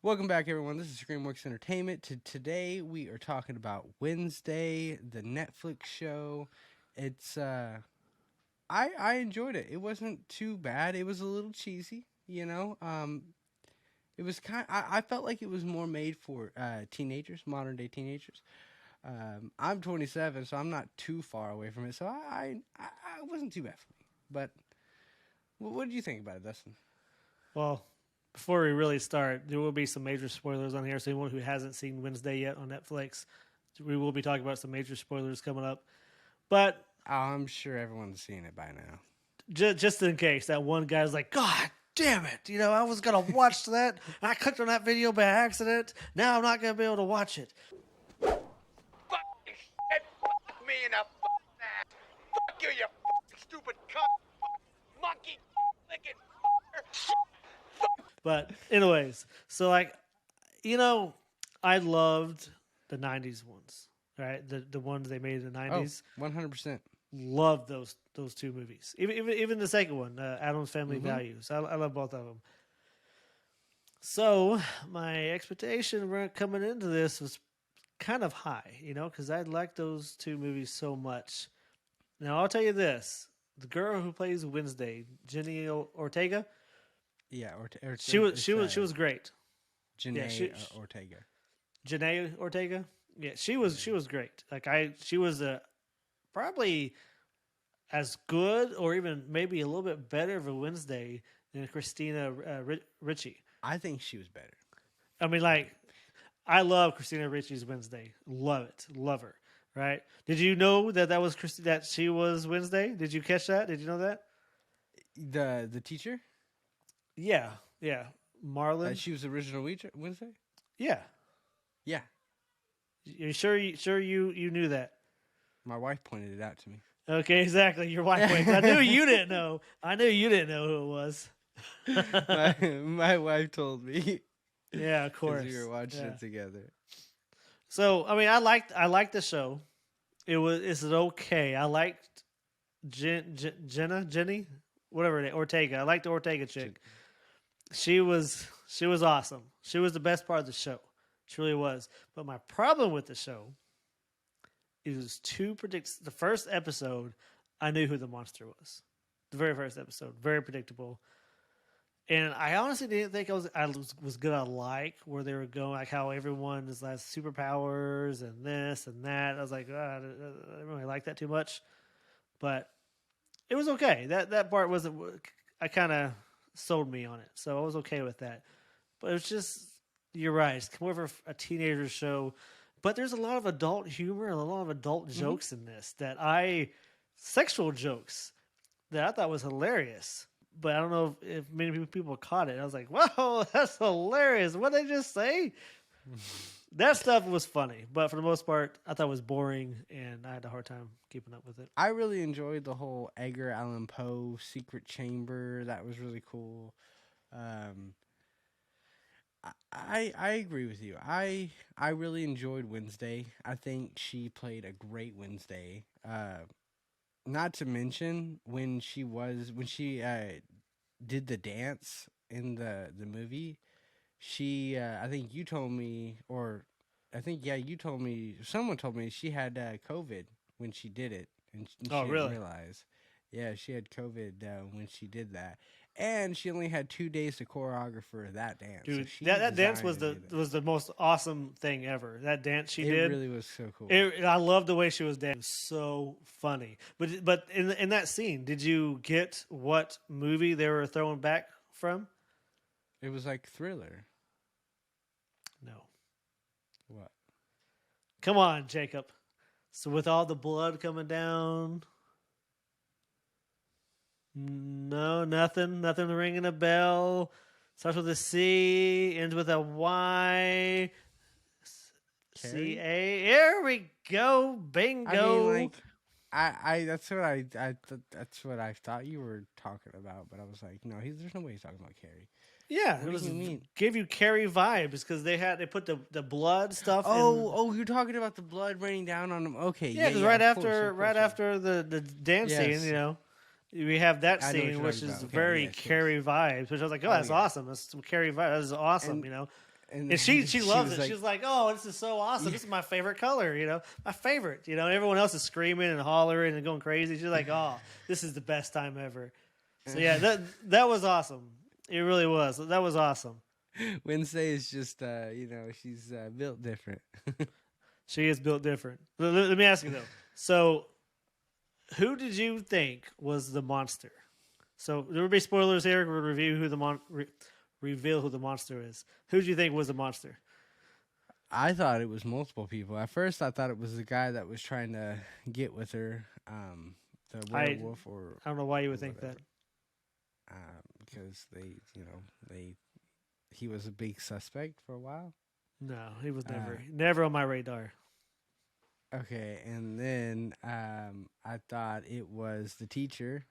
Welcome back, everyone. This is Screamworks Entertainment. Today we are talking about Wednesday, the Netflix show. It's I enjoyed it. It wasn't too bad. It was a little cheesy, you know. It was I felt like it was more made for teenagers, modern day teenagers. I'm 27, so I'm not too far away from it. So I wasn't too bad for me. But what did you think about it, Dustin? Well, before we really start, there will be some major spoilers on here. So anyone who hasn't seen Wednesday yet on Netflix, we will be talking about some major spoilers coming up. But I'm sure everyone's seen it by now. just in case, that one guy's like, God damn it. I was going to watch that. And I clicked on that video by accident. Now I'm not going to be able to watch it. Fuck shit. Fuck me in the ass. Fuck you, you stupid cunt. Monkey licking fucker. But anyways, so I loved the 90s ones, right? The ones they made in the 90s. 100%. Loved those two movies. Even the second one, Addams Family Values. I love both of them. So my expectation coming into this was kind of high, because I liked those two movies so much. Now I'll tell you this: the girl who plays Wednesday, Jenna Ortega. Yeah, she was great. Jenna Ortega. Jenna Ortega. Yeah, she was great. She was probably as good or even maybe a little bit better of a Wednesday than Christina Ricci. I think she was better. I mean, I love Christina Ricci's Wednesday. Love it. Love her. Right? Did you know that she was Wednesday? Did you catch that? Did you know that? The teacher? Yeah. Marlon. She was the original Wednesday? Yeah. Yeah. You sure you knew that? My wife pointed it out to me. Okay, exactly. Your wife pointed. I knew you didn't know. I knew you didn't know who it was. my wife told me. Yeah, of course. We were watching it together. So, I mean, I liked the show. It's okay. I liked Jenny, whatever it is, Ortega. I liked the Ortega chick. She was awesome. She was the best part of the show. She really was. But my problem with the show is the first episode, I knew who the monster was. The very first episode, very predictable. And I honestly didn't think I was gonna like where they were going, like how everyone has superpowers and this and that. I was like, I didn't really like that too much, but it was okay. That part wasn't. I kind of sold me on it, so I was okay with that. But it was just, you're right. It's more of a teenager show, but there's a lot of adult humor and a lot of adult jokes in this sexual jokes that I thought was hilarious. But I don't know if many people caught it. I was like, whoa, that's hilarious. What did they just say? That stuff was funny. But for the most part, I thought it was boring, and I had a hard time keeping up with it. I really enjoyed the whole Edgar Allan Poe secret chamber. That was really cool. I agree with you. I really enjoyed Wednesday. I think she played a great Wednesday. Not to mention when she did the dance in the movie, she I think you told me, or I think you told me, someone told me she had COVID when she did it, and she didn't realize. Yeah, she had COVID when she did that, and she only had 2 days to choreograph that dance. Dude, so that dance was the most awesome thing ever. That dance she did, it really was so cool. I love the way she was dancing. So funny. But in that scene, did you get what movie they were throwing back from? It was like Thriller. No. What? Come on, Jacob. So with all the blood coming down. No, nothing ringing a bell. Starts with a C, ends with a Y. Carrie? C-A. Here we go. Bingo. I mean, that's what I thought you were talking about, but I was like, no, there's no way he's talking about Carrie. Yeah, what do you mean? Gave you Carrie vibes because they put the blood stuff. You're talking about the blood raining down on him. Okay, yeah, because right after the dance scene, we have that scene, which is very Carrie vibes. Which I was like, oh, that's awesome. That's some Carrie vibes. That's awesome. And she loves was it. like- She's like, "Oh, this is so awesome! This is my favorite color. My favorite. Everyone else is screaming and hollering and going crazy. She's like, "Oh, this is the best time ever." So yeah, that was awesome. It really was. That was awesome. Wednesday is just, she's built different. She is built different. Let me ask you though. So, who did you think was the monster? So there will be spoilers here. We'll review who reveal who the monster is. Who do you think was the monster? I thought it was multiple people. At first, I thought it was the guy that was trying to get with her, the werewolf, I don't know why you would think that. Because he was a big suspect for a while. No, he was never on my radar. Okay, and then I thought it was the teacher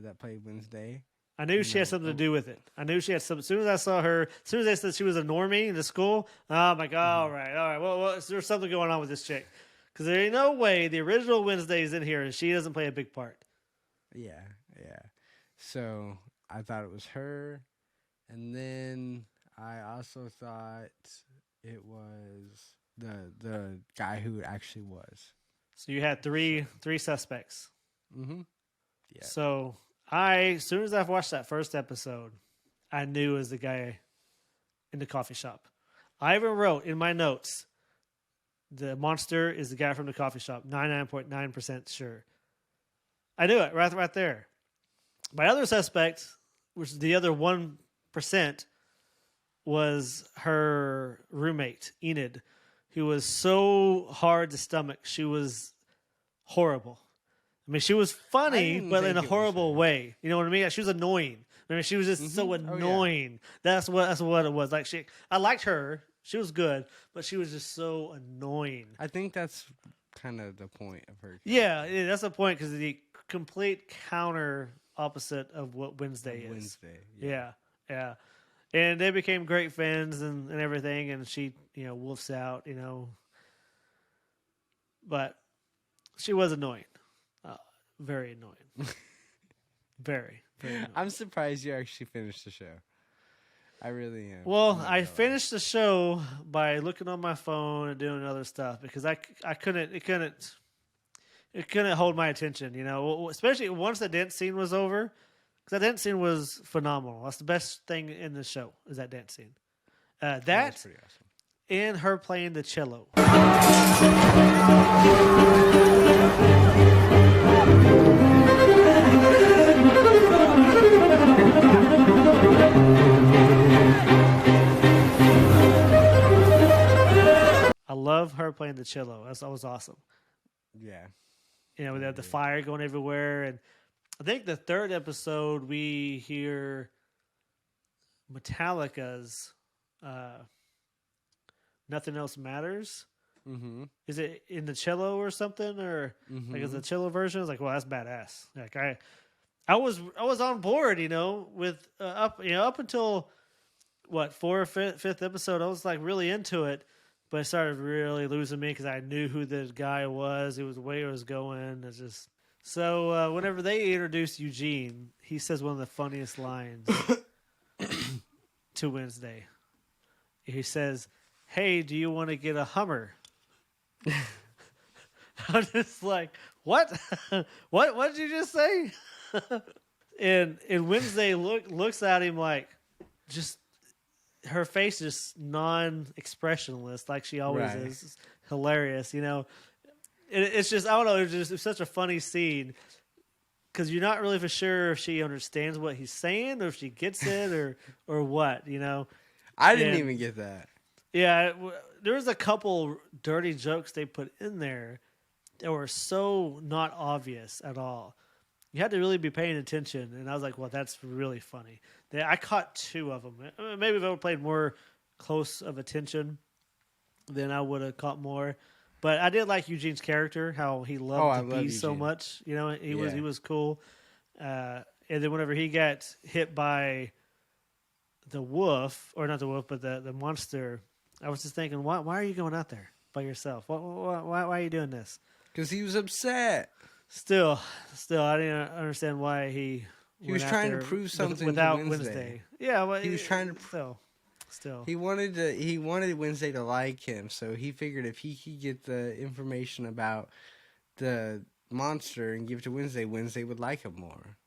that played Wednesday. I knew she had something to do with it. I knew she had something. As soon as I saw her, as soon as they said she was a normie in the school, I'm like, all right. Well, there's something going on with this chick. Because there ain't no way the original Wednesday is in here and she doesn't play a big part. Yeah. So I thought it was her. And then I also thought it was the guy who it actually was. So you had three suspects. Mm-hmm. Yeah. So as soon as I watched that first episode, I knew it was the guy in the coffee shop. I even wrote in my notes, the monster is the guy from the coffee shop. 99.9% sure. I knew it right there. My other suspect, which is the other 1%, was her roommate, Enid, who was so hard to stomach. She was horrible. I mean, she was funny, but in a horrible way. You know what I mean? She was annoying. I mean, she was just so annoying. That's what it was. Like I liked her. She was good, but she was just so annoying. I think that's kind of the point of her. Yeah, that's the point because the complete counter opposite of what Wednesday is. Wednesday. Yeah. And they became great friends and everything, and she, wolfs out, But she was annoying. Very annoying. Very, very annoying. I'm surprised you actually finished the show. I really am. Well, I finished the show by looking on my phone and doing other stuff because I couldn't, it couldn't hold my attention, especially once the dance scene was over. Because that dance scene was phenomenal. That's the best thing in the show is that dance scene. That was pretty awesome. And her playing the cello. I love her playing the cello. That was awesome. Yeah. We had the fire going everywhere. And I think the third episode, we hear Metallica's Nothing Else Matters. Mm-hmm. Is it in the cello or something? Or like is the cello version? I was like, well, that's badass. Like I was on board, with up until what, fourth or fifth episode, I was like really into it. But it started really losing me because I knew who the guy was. It was the way it was going. It's just so. Whenever they introduced Eugene, he says one of the funniest lines to Wednesday. He says, "Hey, do you want to get a Hummer?" I'm just like, what? What did you just say? and Wednesday looks at him like, just. Her face is non-expressionless, like she always is. It's hilarious, It's just, I don't know. It's such a funny scene because you're not really for sure if she understands what he's saying or if she gets it or what, I didn't even get that. Yeah, there was a couple dirty jokes they put in there that were so not obvious at all. You had to really be paying attention, and I was like, well, that's really funny. I caught two of them. Maybe if I would have played more close of attention, then I would have caught more. But I did like Eugene's character, how he loved the bee so much. He was cool. And then whenever he got hit by the wolf, or not the wolf, but the monster, I was just thinking, why are you going out there by yourself? Why are you doing this? Because he was upset. Still, I didn't understand why he was trying to prove something without to Wednesday. Yeah, well, he was trying to. still. He wanted Wednesday to like him, so he figured if he could get the information about the monster and give it to Wednesday, Wednesday would like him more.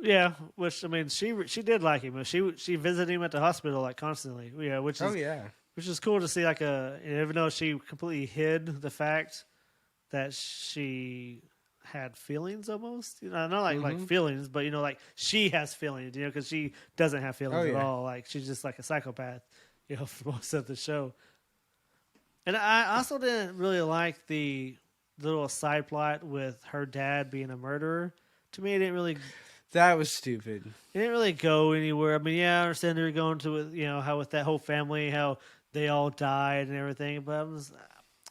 Yeah, which I mean, she did like him. She visited him at the hospital like constantly. Yeah, which is cool to see. Like even though she completely hid the fact that she had feelings, almost, not like feelings, but like she has feelings, because she doesn't have feelings at all. Like she's just like a psychopath, for most of the show. And I also didn't really like the little side plot with her dad being a murderer. To me, it didn't really. That was stupid. It didn't really go anywhere. I mean, yeah, I understand they were going to, how with that whole family, how they all died and everything. But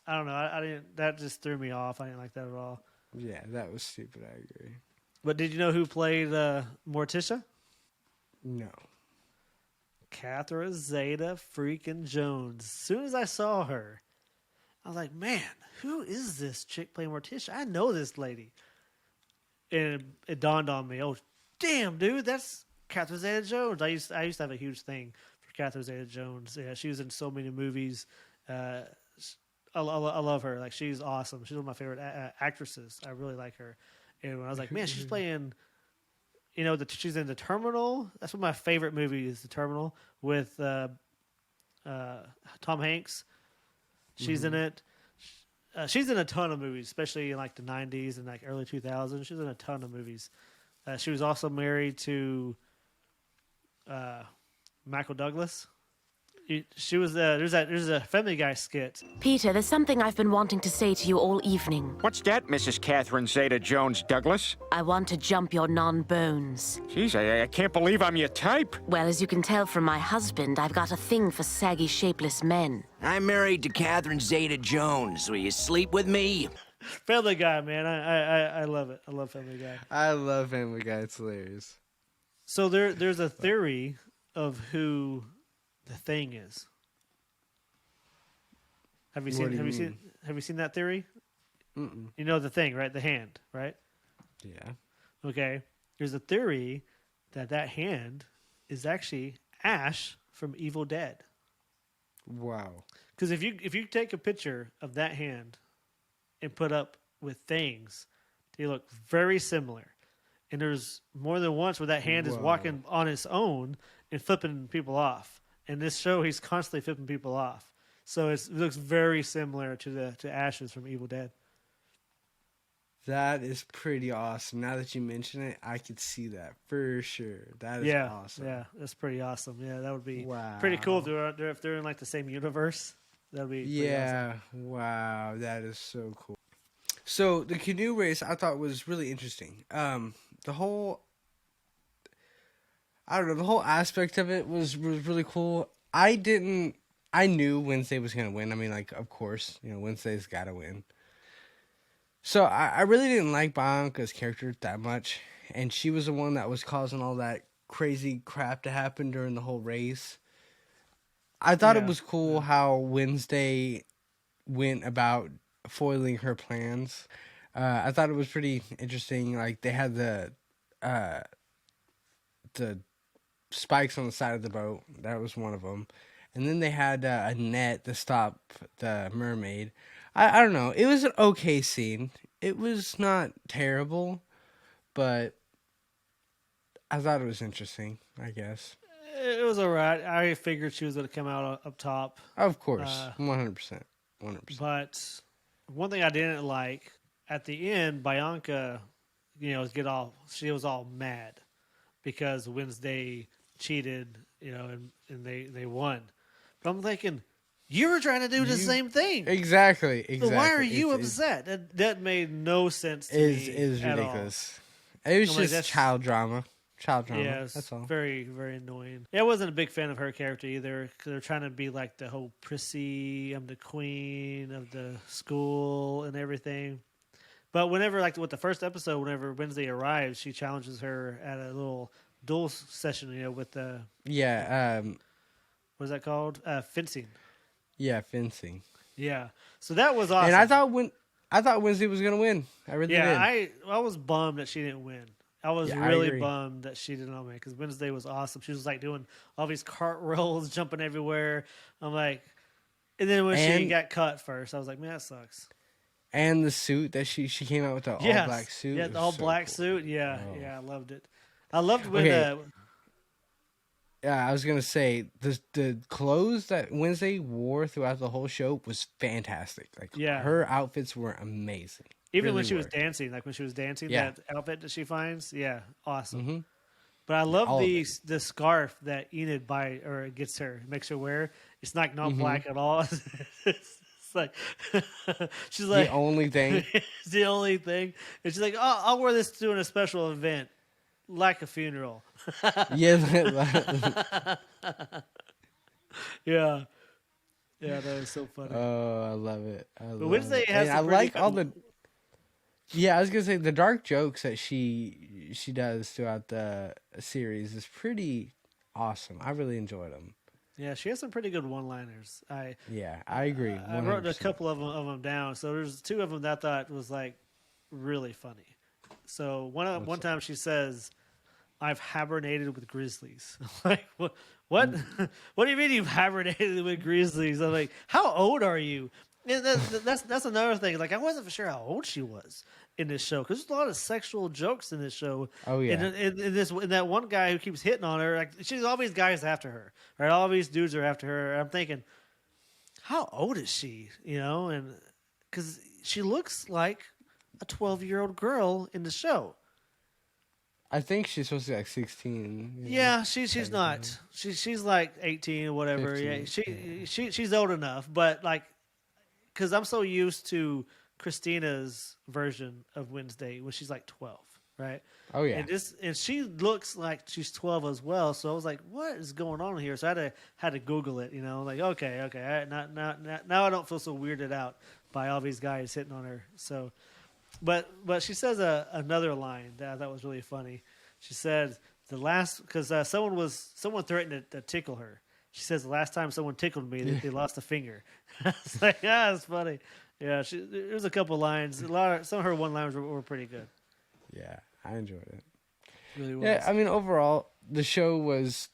I don't know. I didn't. That just threw me off. I didn't like that at all. Yeah, that was stupid. I agree. But did you know who played Morticia? No. Catherine Zeta freaking Jones. As soon as I saw her, I was like, man, who is this chick playing Morticia? I know this lady. And it dawned on me, oh, damn, dude, that's Catherine Zeta-Jones. I used to have a huge thing for Catherine Zeta-Jones. Yeah, she was in so many movies. I love her. Like, she's awesome. She's one of my favorite actresses. I really like her. And when I was like, man, she's playing, she's in The Terminal. That's one of my favorite movies, The Terminal, with Tom Hanks. She's in it. She's in a ton of movies, especially in like the 90s and like early 2000s. She's in a ton of movies. She was also married to Michael Douglas. She was there's a Family Guy skit. Peter, there's something I've been wanting to say to you all evening. What's that, Mrs. Catherine Zeta-Jones Douglas? I want to jump your non-bones. Jeez, I can't believe I'm your type. Well, as you can tell from my husband, I've got a thing for saggy, shapeless men. I'm married to Catherine Zeta-Jones. Will you sleep with me? Family Guy, man. I love it. I love Family Guy. I love Family Guy. It's hilarious. So there's a theory of who the Thing is. Have you seen that theory? Mm-mm. You know the Thing, right? The hand, right? Yeah. Okay. There's a theory that hand is actually Ash from Evil Dead. Wow. Because if you take a picture of that hand and put up with Things, they look very similar. And there's more than once where that hand is walking on its own and flipping people off. In this show, he's constantly flipping people off. So it looks very similar to Ash's from Evil Dead. That is pretty awesome. Now that you mention it, I could see that for sure. That is awesome. Yeah, that's pretty awesome. Yeah, that would be pretty cool if they're in like the same universe. That would be awesome. Wow, that is so cool. So the canoe race I thought was really interesting. The whole aspect of it was really cool. I knew Wednesday was going to win. I mean, like, of course, Wednesday's got to win. So I really didn't like Bianca's character that much. And she was the one that was causing all that crazy crap to happen during the whole race. I thought it was cool how Wednesday went about foiling her plans. I thought it was pretty interesting. Like, they had the spikes on the side of the boat. That was one of them. And then they had a net to stop the mermaid. I don't know. It was an okay scene. It was not terrible, but I thought it was interesting, I guess. It was all right. I figured she was going to come out up top. Of course. 100%. 100%. But one thing I didn't like, at the end, Bianca, she was all mad because Wednesday cheated, and they won. But I'm thinking, you were trying to do the same thing. Exactly. So why are you upset? That made no sense to me. It was at ridiculous. All. It was just child drama. Yeah, that's all. Very, very annoying. Yeah, I wasn't a big fan of her character either, because they're trying to be like the whole prissy, I'm the queen of the school and everything. But whenever, like with the first episode, whenever Wednesday arrives, she challenges her at a little duel session, with the... Yeah. What is that called? Fencing. Yeah, fencing. Yeah. So that was awesome. And I thought Wednesday was going to win. I really did. Yeah, I was bummed that she didn't win. I was Yeah, I really agree. bummed that she didn't nominate because Wednesday was awesome. She was like doing all these cart rolls, jumping everywhere. I'm like, and then when she And got cut first, I was like, man, that sucks. and the suit that she came out with the all black suit. Yeah, was the all so black cool. suit. Yeah, Oh. yeah, I loved it. I loved when Okay. Yeah, I was gonna say the clothes that Wednesday wore throughout the whole show was fantastic. Like Yeah. her outfits were amazing. even when Really she was were. dancing, like when she was dancing, Yeah. that outfit that she finds, yeah, awesome. Mhm. But I love all of the scarf that Enid gets her, makes her wear. It's like not Mm-hmm. black at all. It's like she's like The only thing. it's the only thing. And she's like, oh, I'll wear this doing a special event, like a funeral. Yeah. Yeah, yeah, that was so funny. Oh, I love it. But Wednesday has I some pretty like all good- the. Yeah, I was gonna say the dark jokes that she does throughout the series is pretty awesome. I really enjoyed them. Yeah, she has some pretty good one-liners. Yeah, I agree. I wrote a 100%. couple of them down. So there's two of them that I thought was like really funny. So one time she says, "I've hibernated with grizzlies." I'm like, what? What? What do you mean you've hibernated with grizzlies? I'm like, how old are you? And that's another thing. Like, I wasn't for sure how old she was in this show because there's a lot of sexual jokes in this show. Oh, yeah. And that one guy who keeps hitting on her, like she's all these guys after her, right? All these dudes are after her. I'm thinking, how old is she? You know, and because she looks like a 12-year-old girl in the show. I think she's supposed to be like 16. Yeah, she's not. She's like 18 or whatever. 15, Yeah, she's old enough, but like, because I'm so used to Christina's version of Wednesday when she's like 12, right? Oh yeah. And she looks like she's 12 as well. So I was like, what is going on here? So I had to Google it. You know, like okay, all right, now I don't feel so weirded out by all these guys hitting on her. So. But she says another line that I thought was really funny. She said because someone threatened to tickle her. She says the last time someone tickled me, they lost a finger. It's like it's funny. Yeah, there's a couple lines. Some of her one-liners were pretty good. Yeah, I enjoyed it. Really was. Yeah, I mean overall the show was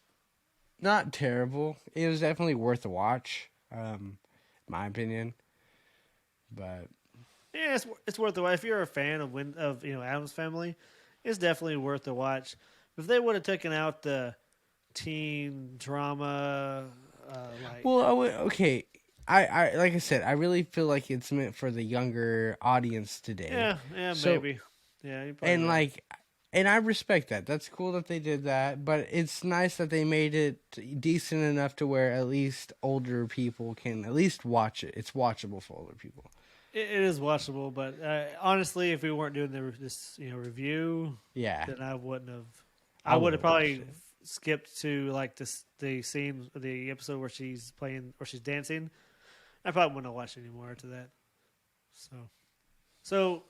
not terrible. It was definitely worth a watch, my opinion. But Yeah, it's worth the watch. If you're a fan of Addams Family, it's definitely worth the watch. If they would have taken out the teen drama, well, okay. I like I said, I really feel like it's meant for the younger audience today. yeah, So- maybe, yeah, you're probably And right. and I respect that. That's cool that they did that, but it's nice that they made it decent enough to where at least older people can at least watch it. It's watchable for older people. It is watchable, but honestly, if we weren't doing this review, Yeah. then I wouldn't have. I I would would've have probably watched it. skipped to like the episode where she's dancing. I probably wouldn't have watched any more to that. So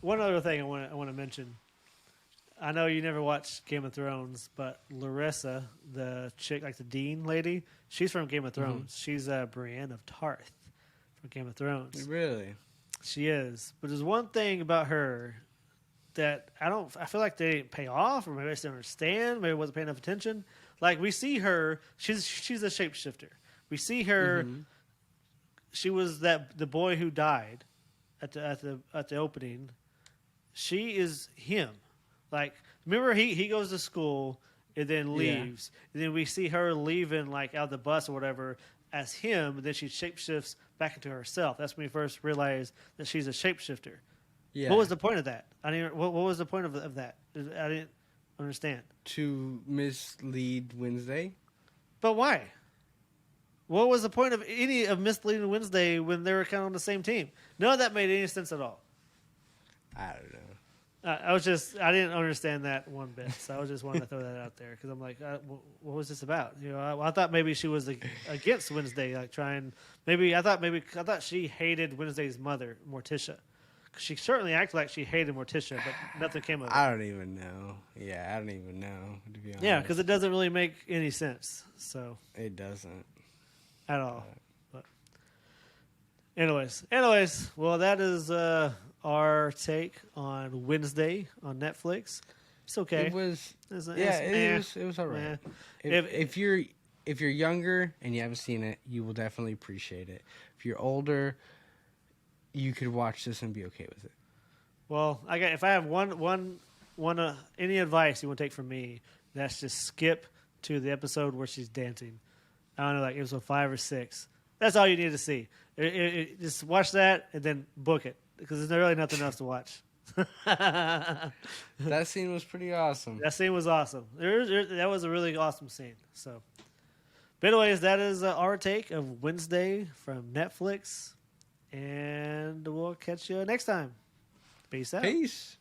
one other thing I want to mention. I know you never watched Game of Thrones, but Larissa, the chick, like the Dean lady, she's from Game of Thrones. She's Brienne of Tarth from Game of Thrones. Really? She is. But there's one thing about her that I feel like they didn't pay off, or maybe I just didn't understand, maybe I wasn't paying enough attention. Like we see her, she's a shapeshifter. We see her, she was the boy who died at the opening. She is him. Like, remember he goes to school and then leaves. And then we see her leaving like out the bus or whatever as him, and then she shapeshifts back into herself. That's when we first realized that she's a shapeshifter. Yeah. What was the point of that? What was the point of that? I didn't understand. To mislead Wednesday? But why? What was the point of any of misleading Wednesday when they were kind of on the same team? None of that made any sense at all. I don't know. I didn't understand that one bit, so I just wanted to throw that out there because I'm like, what was this about? You know, I thought maybe she was against Wednesday, like trying. I thought she hated Wednesday's mother, Morticia, because she certainly acted like she hated Morticia, but nothing came of it. I don't even know. Yeah, I don't even know, to be honest. Yeah, because it doesn't really make any sense. So It doesn't. at all. But anyways, well, that is our take on Wednesday on Netflix. It's okay. It was It's it was all right. eh. If you're younger and you haven't seen it, you will definitely appreciate it. If you're older, you could watch this and be okay with it. Well, if I have one any advice you want to take from me, that's just skip to the episode where she's dancing. I don't know, like episode 5 or 6. That's all you need to see. Just watch that and then book it because there's really nothing else to watch. That scene was pretty awesome. That scene was awesome. That was a really awesome scene. So, but anyways, that is our take of Wednesday from Netflix, and we'll catch you next time. Peace out. Peace.